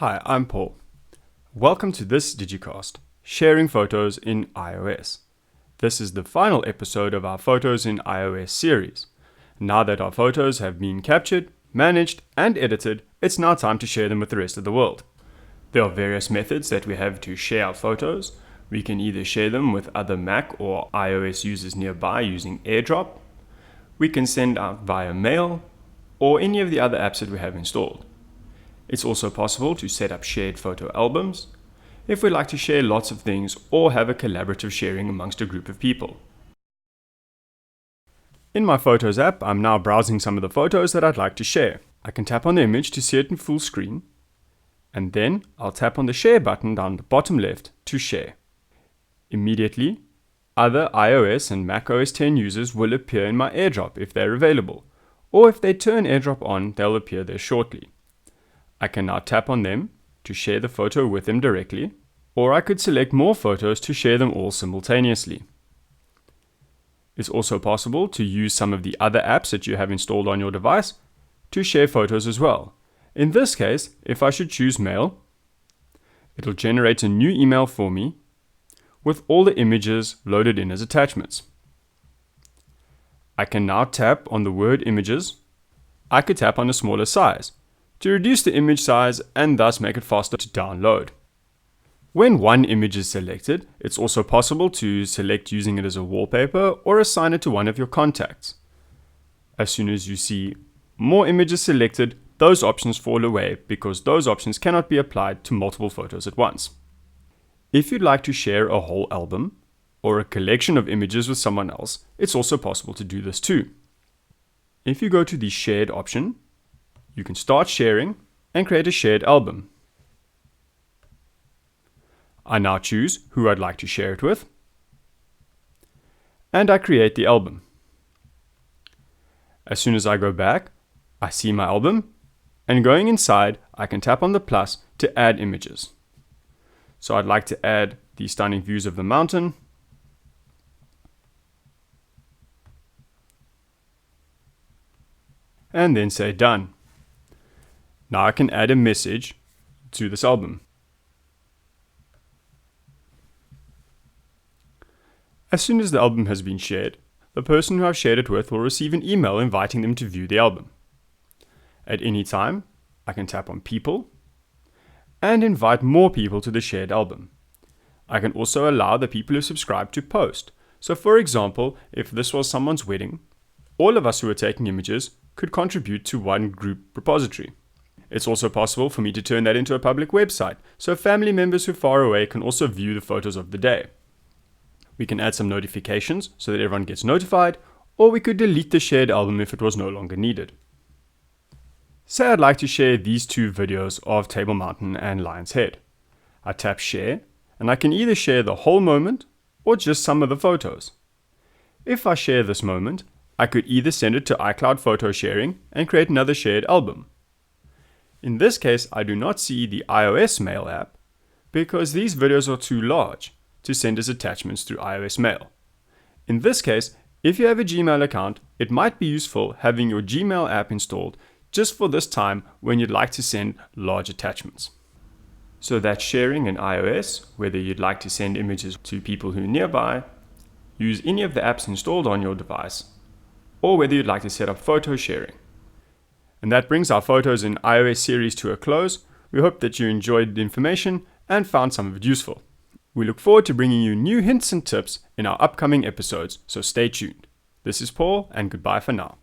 Hi, I'm Paul. Welcome to this Digicast, sharing photos in iOS. This is the final episode of our Photos in iOS series. Now that our photos have been captured, managed, and edited, it's now time to share them with the rest of the world. There are various methods that we have to share our photos. We can either share them with other Mac or iOS users nearby using Airdrop. We can send out via mail or any of the other apps that we have installed. It's also possible to set up shared photo albums if we like to share lots of things or have a collaborative sharing amongst a group of people. In my Photos app, I'm now browsing some of the photos that I'd like to share. I can tap on the image to see it in full screen, and then I'll tap on the Share button down the bottom left to share. Immediately, other iOS and Mac OS X users will appear in my Airdrop if they're available, or if they turn Airdrop on, they'll appear there shortly. I can now tap on them to share the photo with them directly, or I could select more photos to share them all simultaneously. It's also possible to use some of the other apps that you have installed on your device to share photos as well. In this case, if I should choose Mail, it'll generate a new email for me with all the images loaded in as attachments. I can now tap on the word images. I could tap on a smaller size to reduce the image size and thus make it faster to download. When one image is selected, it's also possible to select using it as a wallpaper or assign it to one of your contacts. As soon as you see more images selected, those options fall away because those options cannot be applied to multiple photos at once. If you'd like to share a whole album or a collection of images with someone else, it's also possible to do this too. If you go to the Shared option, you can start sharing and create a shared album. I now choose who I'd like to share it with, and I create the album. As soon as I go back, I see my album, and going inside, I can tap on the plus to add images. So I'd like to add the stunning views of the mountain, and then say done. Now I can add a message to this album. As soon as the album has been shared, the person who I've shared it with will receive an email inviting them to view the album. At any time, I can tap on People and invite more people to the shared album. I can also allow the people who subscribe to post. So for example, if this was someone's wedding, all of us who are taking images could contribute to one group repository. It's also possible for me to turn that into a public website, so family members who are far away can also view the photos of the day. We can add some notifications so that everyone gets notified, or we could delete the shared album if it was no longer needed. Say I'd like to share these two videos of Table Mountain and Lion's Head. I tap Share, and I can either share the whole moment or just some of the photos. If I share this moment, I could either send it to iCloud photo sharing and create another shared album. In this case, I do not see the iOS Mail app because these videos are too large to send as attachments through iOS Mail. In this case, if you have a Gmail account, it might be useful having your Gmail app installed just for this time when you'd like to send large attachments. So that's sharing in iOS, whether you'd like to send images to people who are nearby, use any of the apps installed on your device, or whether you'd like to set up photo sharing. And that brings our Photos in iOS series to a close. We hope that you enjoyed the information and found some of it useful. We look forward to bringing you new hints and tips in our upcoming episodes, so stay tuned. This is Paul, and goodbye for now.